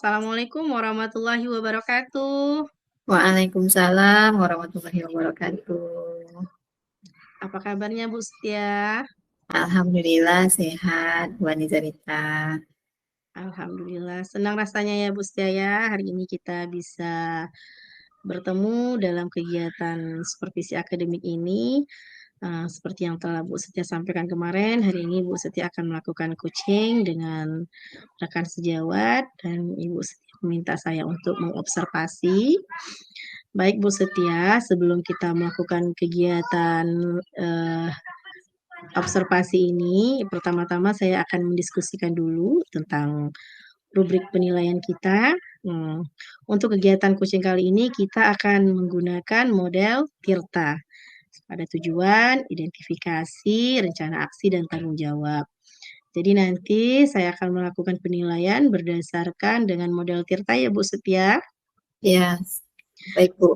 Assalamualaikum warahmatullahi wabarakatuh. Waalaikumsalam warahmatullahi wabarakatuh. Apa kabarnya Bu Setia? Alhamdulillah sehat, Bu Anizarita. Alhamdulillah, senang rasanya ya Bu Setia ya. Hari ini kita bisa bertemu dalam kegiatan supervisi akademik ini. Seperti yang telah Bu Setia sampaikan kemarin, hari ini Bu Setia akan melakukan coaching dengan rekan sejawat dan Ibu Setia meminta saya untuk mengobservasi. Baik Bu Setia, sebelum kita melakukan kegiatan observasi ini, pertama-tama saya akan mendiskusikan dulu tentang rubrik penilaian kita. Untuk kegiatan coaching kali ini kita akan menggunakan model TIRTA pada tujuan, identifikasi, rencana aksi, dan tanggung jawab. Jadi nanti saya akan melakukan penilaian berdasarkan dengan model TIRTA ya Bu Setia. Ya, baik Bu.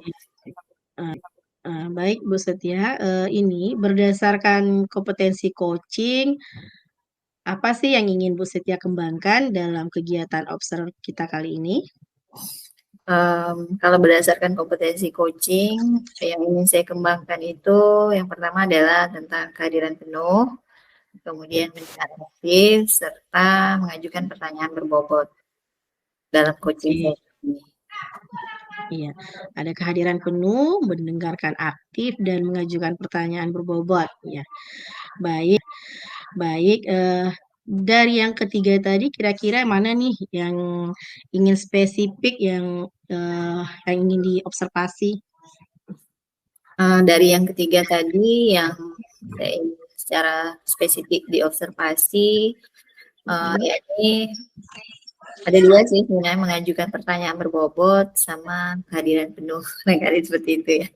Baik Bu Setia, ini berdasarkan kompetensi coaching, apa sih yang ingin Bu Setia kembangkan dalam kegiatan observ kita kali ini? Kalau berdasarkan kompetensi coaching, yang ingin saya kembangkan itu yang pertama adalah tentang kehadiran penuh, kemudian mendengar aktif, serta mengajukan pertanyaan berbobot dalam coaching Oke, saya ini. iya. Ada kehadiran penuh, mendengarkan aktif, dan mengajukan pertanyaan berbobot. Ya, baik, baik. Dari yang ketiga tadi, kira-kira mana nih yang ingin spesifik, yang ingin diobservasi? Dari yang ketiga tadi, yang saya ingin secara spesifik diobservasi, yakni ada dua sih sebenarnya, mengajukan pertanyaan berbobot sama kehadiran penuh, negatif seperti itu ya.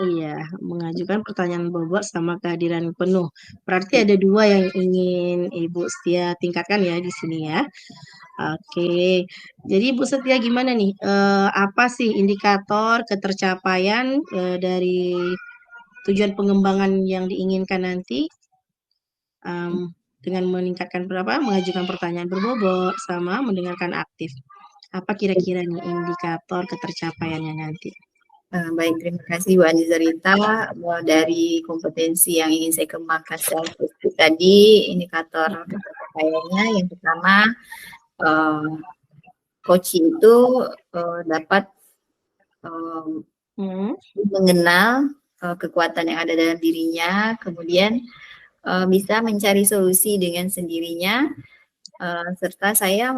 Iya, mengajukan pertanyaan bobot sama kehadiran penuh. Berarti ada dua yang ingin Ibu Setia tingkatkan ya di sini ya. Oke, jadi Ibu Setia gimana nih? Apa sih indikator ketercapaian dari tujuan pengembangan yang diinginkan nanti dengan meningkatkan berapa? Mengajukan pertanyaan berbobot sama mendengarkan aktif. Apa kira-kira nih indikator ketercapaiannya nanti? Baik, terima kasih Bu Anizarita. Dari kompetensi yang ingin saya kembangkan secara spesifik tadi, indikator ketercapaiannya yang pertama, coaching itu dapat Hmm. mengenal kekuatan yang ada dalam dirinya, kemudian bisa mencari solusi dengan sendirinya, serta saya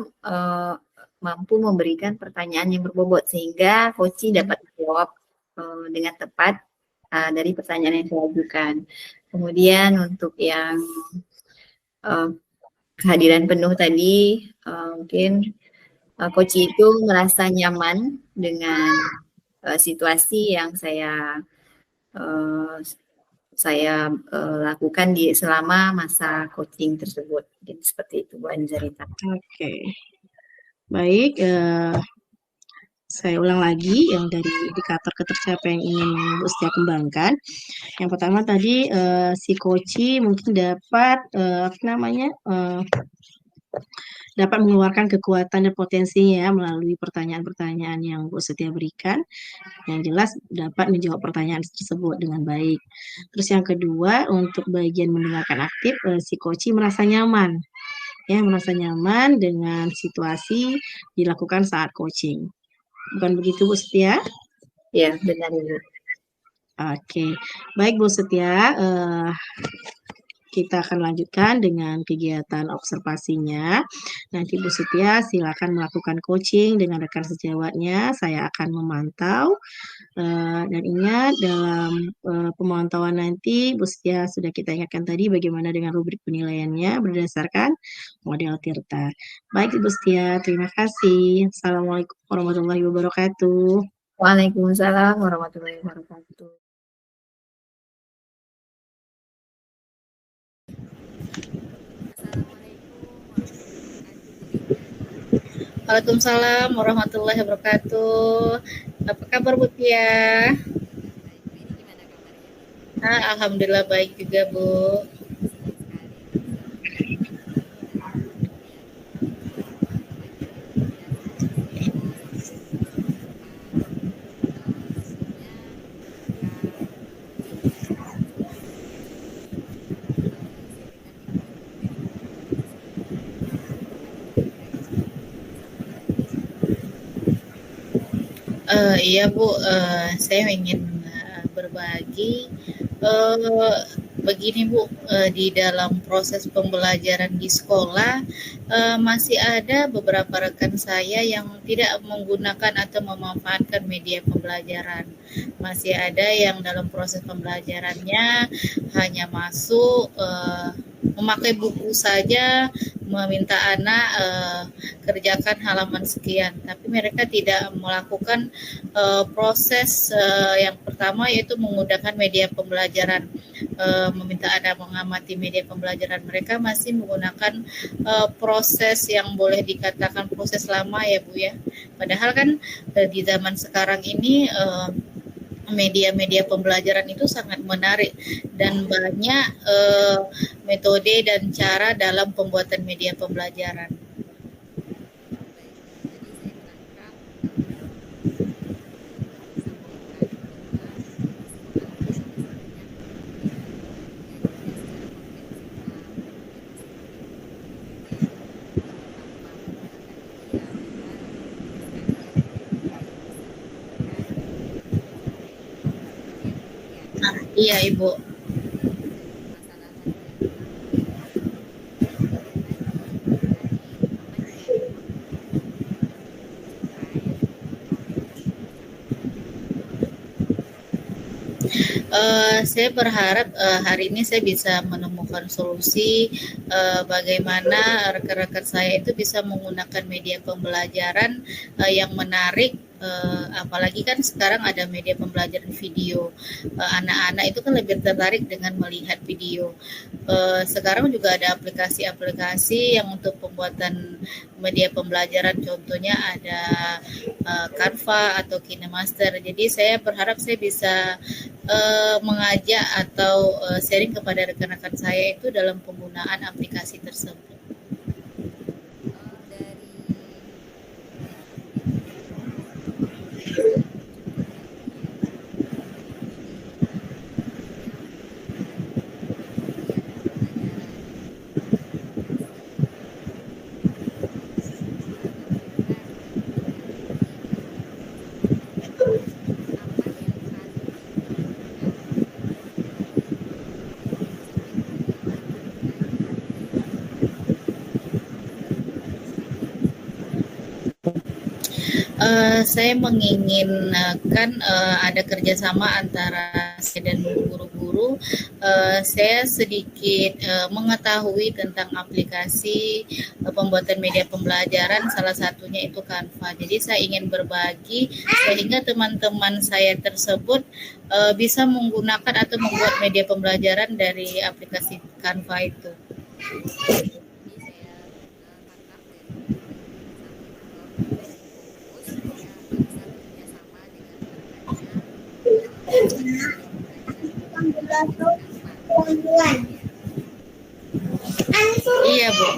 mampu memberikan pertanyaan yang berbobot sehingga coaching dapat menjawab dengan tepat dari pertanyaan yang saya ajukan. Kemudian untuk yang kehadiran penuh tadi, mungkin coach itu merasa nyaman dengan situasi yang lakukan selama masa coaching tersebut. Mungkin seperti itu Bu Anzarita. Oke, baik. Saya ulang lagi yang dari indikator ketercapaian yang ingin Bu Setia kembangkan. Yang pertama tadi si Koci mungkin dapat dapat mengeluarkan kekuatan dan potensinya ya melalui pertanyaan-pertanyaan yang Bu Setia berikan. Yang jelas dapat menjawab pertanyaan tersebut dengan baik. Terus yang kedua untuk bagian mendengarkan aktif, si Koci merasa nyaman ya merasa nyaman dengan situasi dilakukan saat coaching. Bukan begitu Bu Setia? Ya, benar Ibu. Oke, baik Bu Setia, kita akan lanjutkan dengan kegiatan observasinya. Nanti Bu Setia silakan melakukan coaching dengan rekan sejawatnya. Saya akan memantau. Dan ingat dalam pemantauan nanti Bu Setia sudah kita ingatkan tadi bagaimana dengan rubrik penilaiannya berdasarkan model TIRTA. Baik Bu Setia, terima kasih. Assalamualaikum warahmatullahi wabarakatuh. Waalaikumsalam warahmatullahi wabarakatuh. Waalaikumsalam warahmatullahi wabarakatuh. Apa kabar Bu Tia? Alhamdulillah baik juga Bu. Iya Bu, saya ingin berbagi. Eh, Begini Bu, di dalam proses pembelajaran di sekolah masih ada beberapa rekan saya yang tidak menggunakan atau memanfaatkan media pembelajaran. Masih ada yang dalam proses pembelajarannya hanya masuk memakai buku saja, meminta anak kerjakan halaman sekian, tapi mereka tidak melakukan proses yang pertama yaitu menggunakan media pembelajaran, meminta anak mengamati media pembelajaran. Mereka masih menggunakan proses yang boleh dikatakan proses lama ya Bu ya. Padahal kan di zaman sekarang ini media-media pembelajaran itu sangat menarik dan banyak metode dan cara dalam pembuatan media pembelajaran. Iya Ibu. Saya berharap hari ini saya bisa menemukan solusi bagaimana rekan-rekan saya itu bisa menggunakan media pembelajaran yang menarik. Apalagi kan sekarang ada media pembelajaran video. Anak-anak itu kan lebih tertarik dengan melihat video. Sekarang juga ada aplikasi-aplikasi yang untuk pembuatan media pembelajaran, contohnya ada Canva atau KineMaster. Jadi saya berharap saya bisa mengajak atau sharing kepada rekan-rekan saya itu dalam penggunaan aplikasi tersebut. Saya menginginkan ada kerjasama antara saya dan guru-guru. Saya sedikit mengetahui tentang aplikasi pembuatan media pembelajaran, salah satunya itu Canva. Jadi saya ingin berbagi sehingga teman-teman saya tersebut bisa menggunakan atau membuat media pembelajaran dari aplikasi Canva itu. Iya Bu.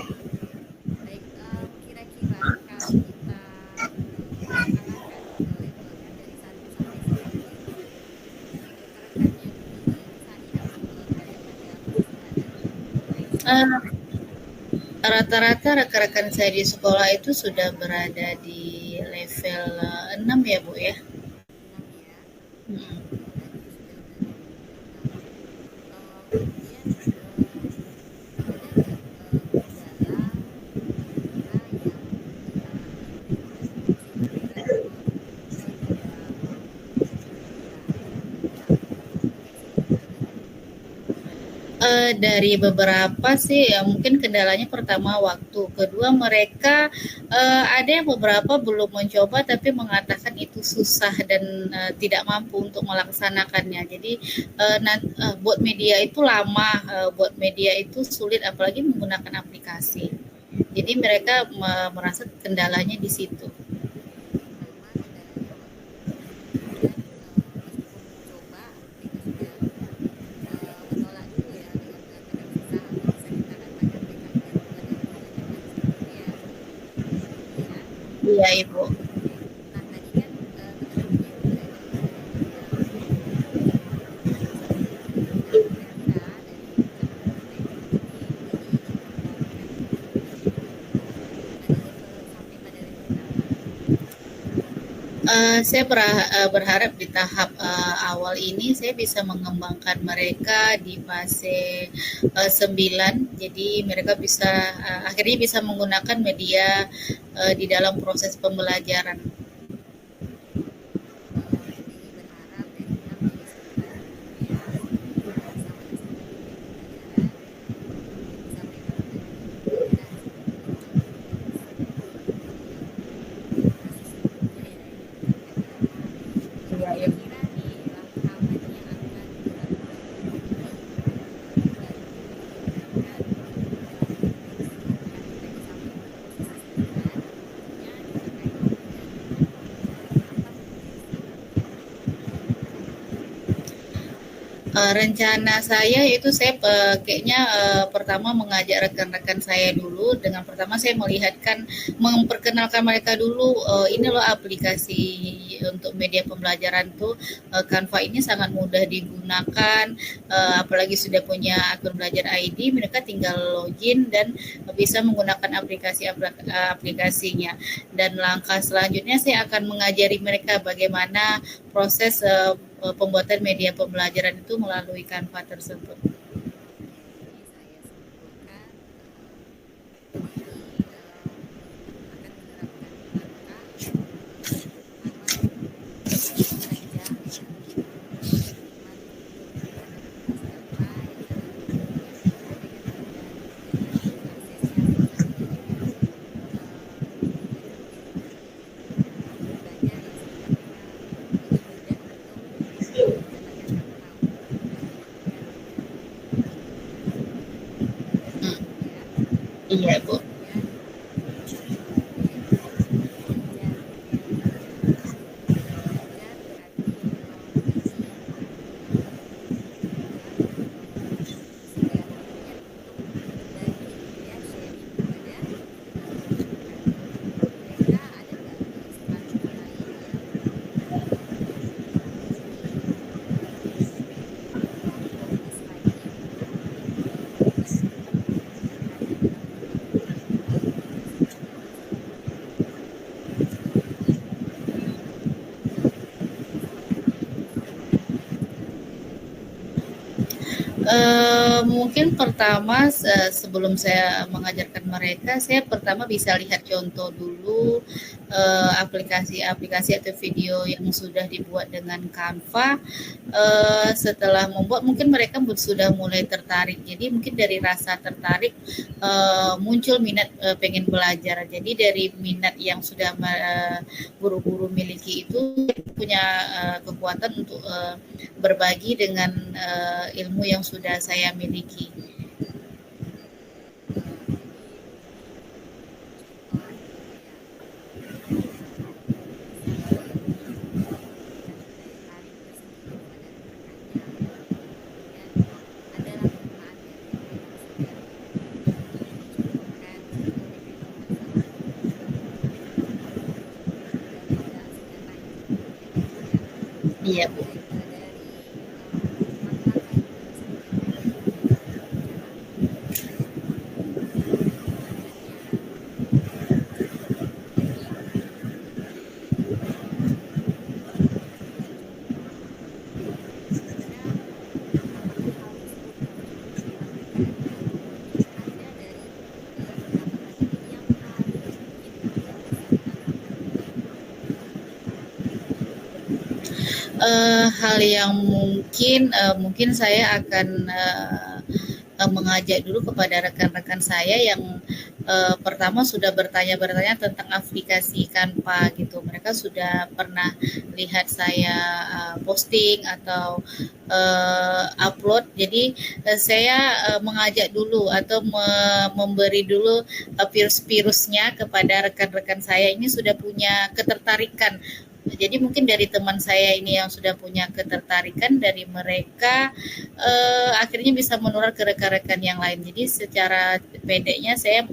Rata-rata rekan-rekan saya di sekolah itu sudah berada di level 6 ya Bu ya. Dari beberapa sih ya mungkin kendalanya pertama waktu, kedua mereka ada yang beberapa belum mencoba tapi mengatakan itu susah dan tidak mampu untuk melaksanakannya. Jadi buat media itu lama, buat media itu sulit apalagi menggunakan aplikasi. Jadi mereka merasa kendalanya di situ. Iya Ibu. Saya berharap di tahap awal ini saya bisa mengembangkan mereka di fase 9, jadi mereka bisa akhirnya bisa menggunakan media di dalam proses pembelajaran. Rencana saya itu saya kayaknya pertama mengajak rekan-rekan saya dulu dengan pertama saya memperkenalkan mereka dulu ini loh aplikasi untuk media pembelajaran tuh Canva ini sangat mudah digunakan, apalagi sudah punya akun belajar ID mereka tinggal login dan bisa menggunakan aplikasinya. Dan langkah selanjutnya saya akan mengajari mereka bagaimana proses pembuatan media pembelajaran itu melalui Canva tersebut. Iya, Bu. Mungkin pertama sebelum saya mengajarkan mereka, saya pertama bisa lihat contoh dulu aplikasi-aplikasi atau video yang sudah dibuat dengan Canva. Setelah membuat, mungkin mereka sudah mulai tertarik. Jadi mungkin dari rasa tertarik muncul minat pengen belajar. Jadi dari minat yang sudah guru-guru miliki itu punya kekuatan untuk berbagi dengan ilmu yang sudah saya miliki. Iya, Bu. Hal yang mungkin saya akan mengajak dulu kepada rekan-rekan saya yang pertama sudah bertanya tentang aplikasi Canva gitu. Mereka sudah pernah lihat saya posting atau upload. Jadi saya mengajak dulu atau memberi dulu virus-virusnya kepada rekan-rekan saya ini sudah punya ketertarikan. Jadi mungkin dari teman saya ini yang sudah punya ketertarikan dari mereka akhirnya bisa menular ke rekan-rekan yang lain. Jadi secara pendeknya saya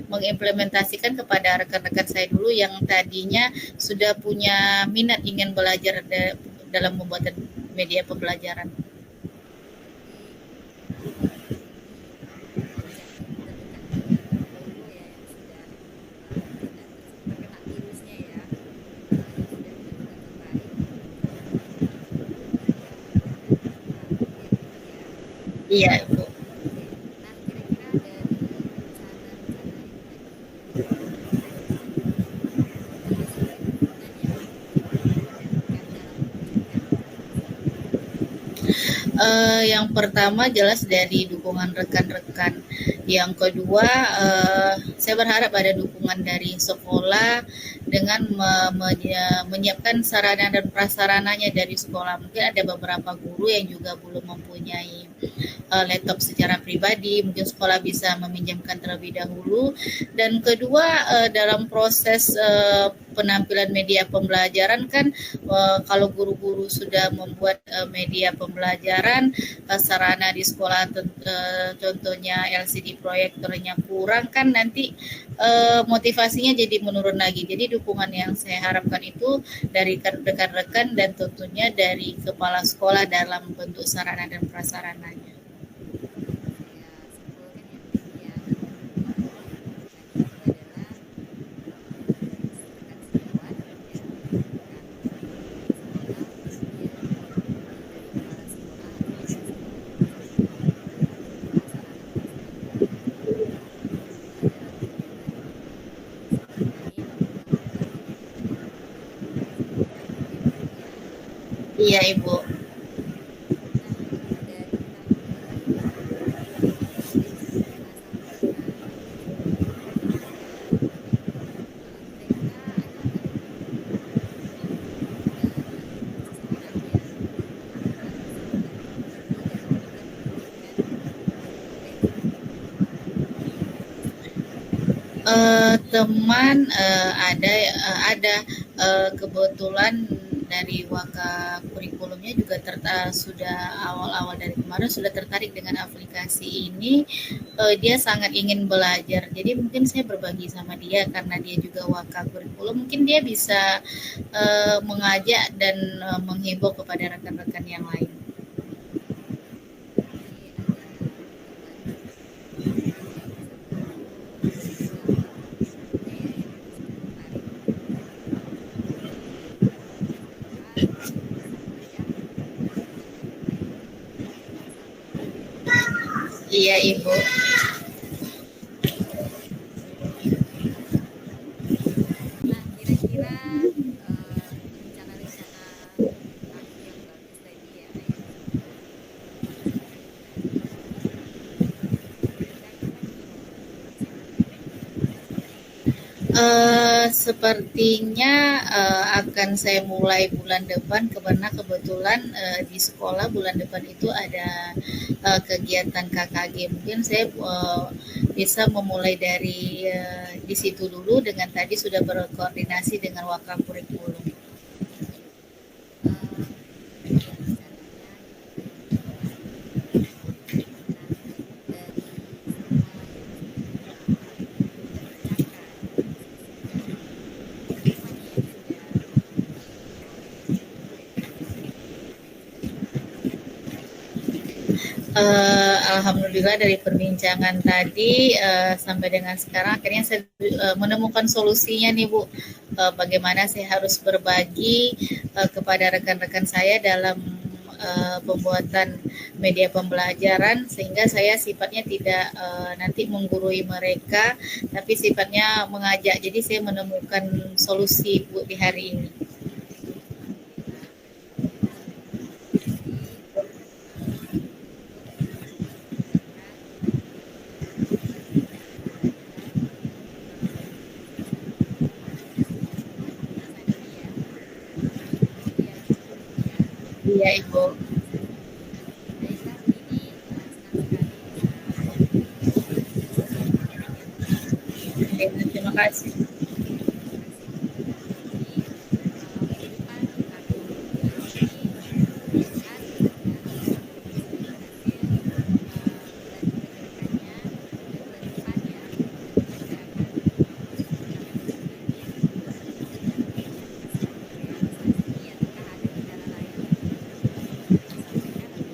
mengimplementasikan kepada rekan-rekan saya dulu yang tadinya sudah punya minat ingin belajar dalam membuat media pembelajaran. Iya, Bu. Nah, kira-kira dari rencana-rencana yang tadi ada sedikit dukungan yang diberikan dalam mewujudkan visi ini. Yang pertama jelas dari dukungan rekan-rekan. Yang kedua, saya berharap ada dukungan dari sekolah dengan menyiapkan sarana dan prasarananya dari sekolah. Mungkin ada beberapa guru yang juga belum mempunyai laptop secara pribadi, mungkin sekolah bisa meminjamkan terlebih dahulu. Dan kedua, dalam proses penampilan media pembelajaran kan kalau guru-guru sudah membuat media pembelajaran, sarana di sekolah contohnya LCD proyektornya kurang kan nanti motivasinya jadi menurun lagi. Jadi dukungan yang saya harapkan itu dari rekan-rekan dan tentunya dari kepala sekolah dalam bentuk sarana dan prasarananya. Saya simpulkan ya Bu ya, bahwa yang dibutuhkan itu adalah dari rekan sejawat ya, rekan sekolah, kemudian dari kepala sekolah atau OC sekolah yang bisa menyediakan sarana-prasarana dalam kegiatan ini. Semoga nih mudah-mudahan ini menjadi bermanfaat ya Bu ya. Iya, Ibu. Nah, dari kami mungkin saya sampaikan bahwa kira-kira ada nggak dari seseorang yang teman bisa membantu Ibu dalam juga mewujudkan potensi ini? Teman ada kebetulan dari Waka kurikulumnya juga sudah awal-awal dari kemarin sudah tertarik dengan aplikasi ini. Dia sangat ingin belajar, jadi mungkin saya berbagi sama dia karena dia juga Waka kurikulum, mungkin dia bisa mengajak dan menghimbau kepada rekan-rekan yang lain. Jadi ada teman yang bisa membantu dan juga orang berikutnya ya yang sudah tertarik untuk bermanfaat supaya rekan-rekan yang lain juga ikut sama ya Bu ya. Iya, Ibu. Nah, kira-kira rencana-rencana aku yang bagus tadi ya yang sudah disampaikan Ibu, kira-kira kapan nih mau dilaksanakan? Sepertinya akan saya mulai bulan depan karena kebetulan di sekolah bulan depan itu ada kegiatan KKG. Mungkin saya bisa memulai dari di situ dulu dengan tadi sudah berkoordinasi dengan Wakil Kurikulum. Iya, rencananya dimulai bulan depan ya Bu ya. Nah, dari semua yang sudah kita bicarakan di diskusi kita hari ini, apa nih yang sudah diperoleh Ibu dari apa yang sudah kita bahas? Alhamdulillah dari perbincangan tadi sampai dengan sekarang akhirnya saya menemukan solusinya nih Bu. Bagaimana saya harus berbagi kepada rekan-rekan saya dalam pembuatan media pembelajaran sehingga saya sifatnya tidak nanti menggurui mereka tapi sifatnya mengajak. Jadi saya menemukan solusi Bu di hari ini. Alhamdulillah berarti Bu ya sudah menemukan solusi untuk memudahkan rekan-rekan belajar untuk bisa melaksanakan ini ya Bu ya. Iya Ibu. Baiklah Bu Dini, senang sekali bisa berdiskusi dengan Ibu ya. Terima kasih. Terima kasih Bu. Jadi minggu depan kami tunggu lagi mudah-mudahan ya Ibu bisa berhasil membantu rekan-rekannya dan bulan depan ya bulan depan saya akan kami undang lagi untuk sedang merealisasi ataukah ada kendala lain yang ingin Ibu sampaikan atau memang begitu sudah berhasil merealisasikan.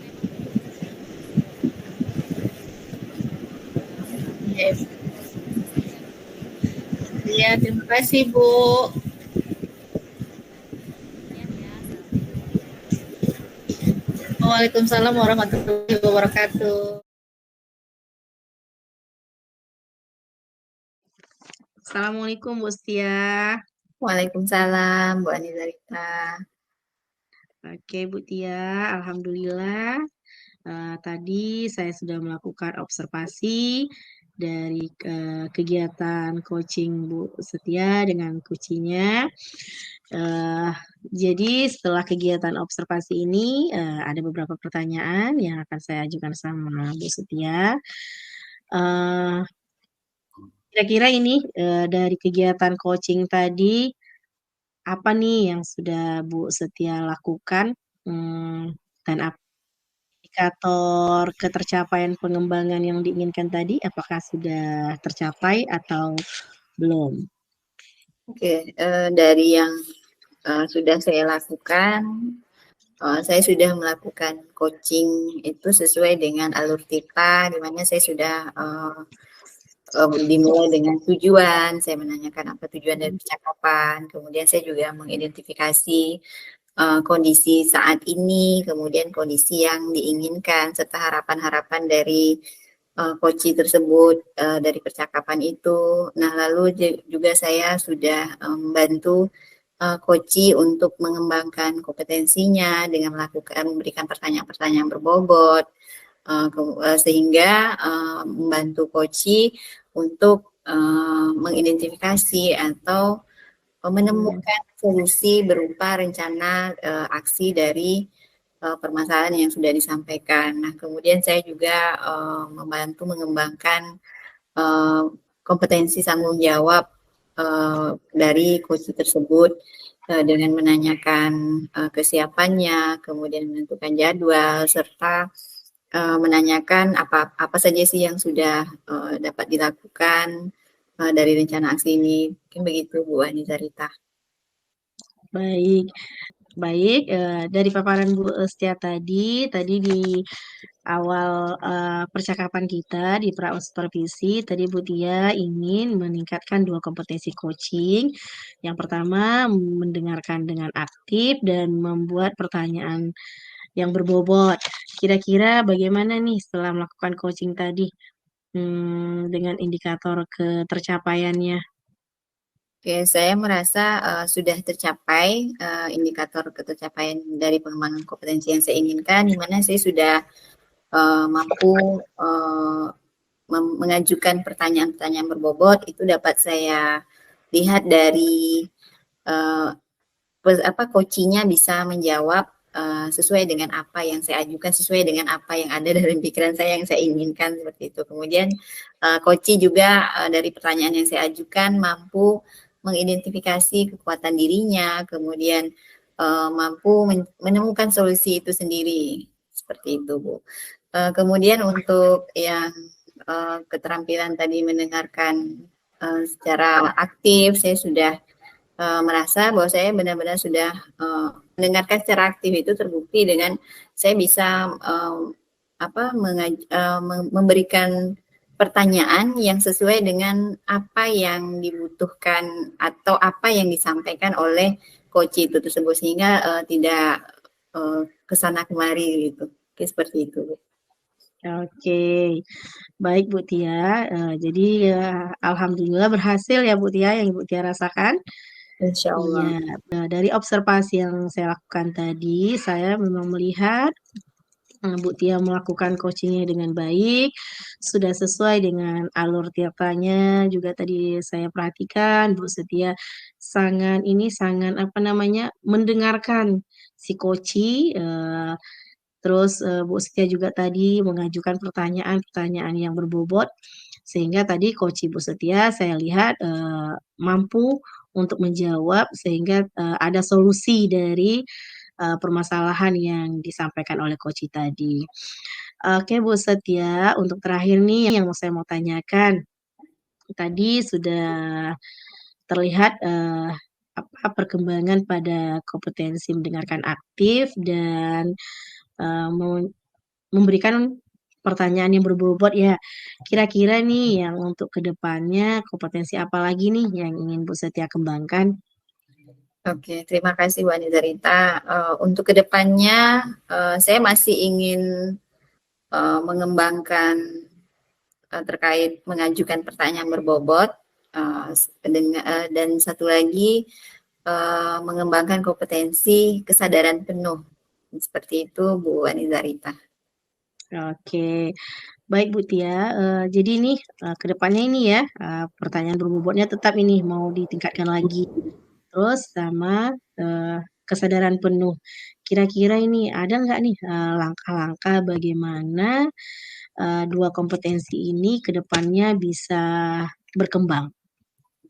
Yes. Semoga sukses saja Bu Dini. Iya, terima kasih Bu. Nah, demikian ya. Assalamualaikum warahmatullahi wabarakatuh. Waalaikumsalam warahmatullahi wabarakatuh. Assalamualaikum Bu Setia. Waalaikumsalam, Bu Anizarita. Oke Bu Tia, alhamdulillah. Tadi saya sudah melakukan observasi dari kegiatan coaching Bu Setia dengan kucinya. Jadi setelah kegiatan observasi ini ada beberapa pertanyaan yang akan saya ajukan sama Bu Setia. Kira-kira ini dari kegiatan coaching tadi apa nih yang sudah Bu Setia lakukan dan apa indikator ketercapaian pengembangan yang diinginkan tadi, apakah sudah tercapai atau belum? Oke, dari yang sudah saya lakukan, saya sudah melakukan coaching itu sesuai dengan alur TIPA, di mana saya sudah dimulai dengan tujuan, saya menanyakan apa tujuan dari percakapan, kemudian saya juga mengidentifikasi kondisi saat ini, kemudian kondisi yang diinginkan, serta harapan-harapan dari coachee tersebut dari percakapan itu. Nah, lalu juga saya sudah membantu coachee untuk mengembangkan kompetensinya dengan memberikan pertanyaan-pertanyaan berbobot, sehingga membantu coachee untuk mengidentifikasi atau menemukan solusi berupa rencana aksi dari permasalahan yang sudah disampaikan. Nah, kemudian saya juga membantu mengembangkan kompetensi tanggung jawab dari coach tersebut dengan menanyakan kesiapannya, kemudian menentukan jadwal, serta menanyakan apa saja sih yang sudah dapat dilakukan dari rencana aksi ini. Mungkin begitu Bu Anizarita. Baik, baik. Dari paparan Bu Setia tadi di awal percakapan kita di pra supervisi, tadi Bu Tia ingin meningkatkan 2 kompetensi coaching. Yang pertama, mendengarkan dengan aktif dan membuat pertanyaan yang berbobot. Kira-kira bagaimana nih setelah melakukan coaching tadi dengan indikator ketercapaiannya? Oke, saya merasa sudah tercapai indikator ketercapaian dari pengembangan kompetensi yang saya inginkan, di mana saya sudah mampu mengajukan pertanyaan-pertanyaan berbobot. Itu dapat saya lihat dari coachingnya bisa menjawab sesuai dengan apa yang saya ajukan, sesuai dengan apa yang ada dalam pikiran saya yang saya inginkan, seperti itu. Kemudian coaching juga dari pertanyaan yang saya ajukan mampu mengidentifikasi kekuatan dirinya, kemudian mampu menemukan solusi itu sendiri, seperti itu, Bu. Kemudian untuk yang keterampilan tadi mendengarkan secara aktif, saya sudah merasa bahwa saya benar-benar sudah mendengarkan secara aktif. Itu terbukti dengan saya bisa memberikan pertanyaan yang sesuai dengan apa yang dibutuhkan atau apa yang disampaikan oleh coach itu tersebut, sehingga tidak kesana kemari gitu. Oke, seperti itu. Oke, baik Bu Tia. Jadi alhamdulillah berhasil ya Bu Tia yang Ibu Tia rasakan. Insya Allah. Iya, dari observasi yang saya lakukan tadi, saya memang melihat Bu Tia melakukan coachingnya dengan baik, sudah sesuai dengan alur tiapanya. Juga tadi saya perhatikan Bu Setia sangat mendengarkan si coachee. Terus Bu Setia juga tadi mengajukan pertanyaan-pertanyaan yang berbobot, sehingga tadi coachee Bu Setia saya lihat mampu untuk menjawab sehingga ada solusi dari permasalahan yang disampaikan oleh coachee tadi. Oke Bu Setia, untuk terakhir nih yang saya mau tanyakan, tadi sudah terlihat apa perkembangan pada kompetensi mendengarkan aktif dan memberikan pertanyaan yang berbobot ya. Kira-kira nih yang untuk kedepannya kompetensi apa lagi nih yang ingin Bu Setia kembangkan? Oke, terima kasih Bu Anizarita. Untuk kedepannya, saya masih ingin mengembangkan terkait mengajukan pertanyaan berbobot, dan satu lagi mengembangkan kompetensi kesadaran penuh. Seperti itu Bu Anizarita. Oke, baik Bu Tia. Jadi nih kedepannya ini ya pertanyaan berbobotnya tetap ini mau ditingkatkan lagi. Terus sama kesadaran penuh. Kira-kira ini ada nggak nih langkah-langkah bagaimana dua kompetensi ini kedepannya bisa berkembang?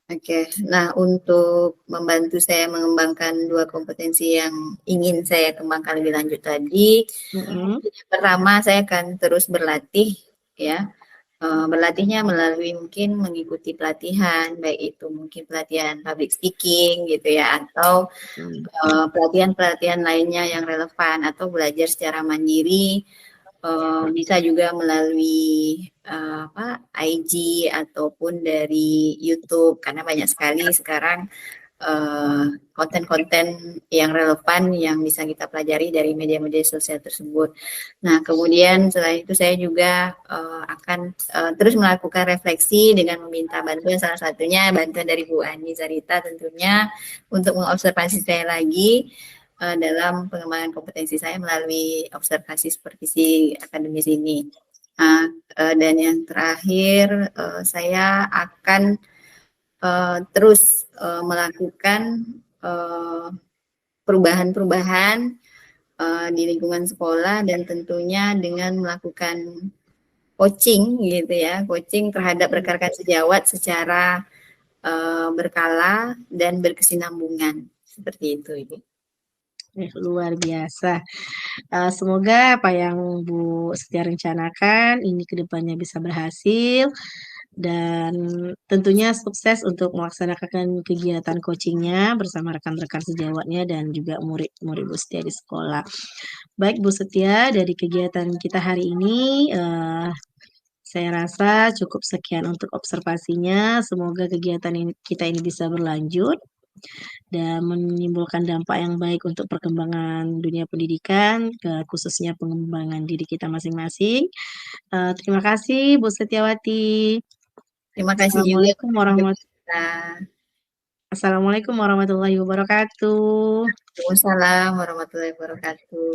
Oke, nah untuk membantu saya mengembangkan dua kompetensi yang ingin saya kembangkan lebih lanjut tadi, pertama saya akan terus berlatih ya. Berlatihnya melalui mungkin mengikuti pelatihan, baik itu mungkin pelatihan public speaking gitu ya, atau pelatihan-pelatihan lainnya yang relevan, atau belajar secara mandiri. Bisa juga melalui IG ataupun dari YouTube, karena banyak sekali sekarang konten-konten yang relevan yang bisa kita pelajari dari media-media sosial tersebut. Nah, kemudian selain itu saya juga akan terus melakukan refleksi dengan meminta bantuan, salah satunya bantuan dari Bu Ani Zarita tentunya, untuk mengobservasi saya lagi dalam pengembangan kompetensi saya melalui observasi supervisi akademis ini. Dan yang terakhir, saya akan terus melakukan perubahan-perubahan di lingkungan sekolah, dan tentunya dengan melakukan coaching gitu ya, coaching terhadap rekan-rekan sejawat secara berkala dan berkesinambungan, seperti itu Ibu. Luar biasa. Semoga apa yang Bu Setia rencanakan ini kedepannya bisa berhasil dan tentunya sukses untuk melaksanakan kegiatan coachingnya bersama rekan-rekan sejawatnya dan juga murid-murid Bu Setia di sekolah. Baik Bu Setia, dari kegiatan kita hari ini saya rasa cukup sekian untuk observasinya. Semoga kegiatan kita ini bisa berlanjut dan menimbulkan dampak yang baik untuk perkembangan dunia pendidikan, khususnya pengembangan diri kita masing-masing. Terima kasih Bu Setiawati. Terima kasih juga. Assalamualaikum warahmatullahi wabarakatuh. Waalaikumsalam warahmatullahi wabarakatuh.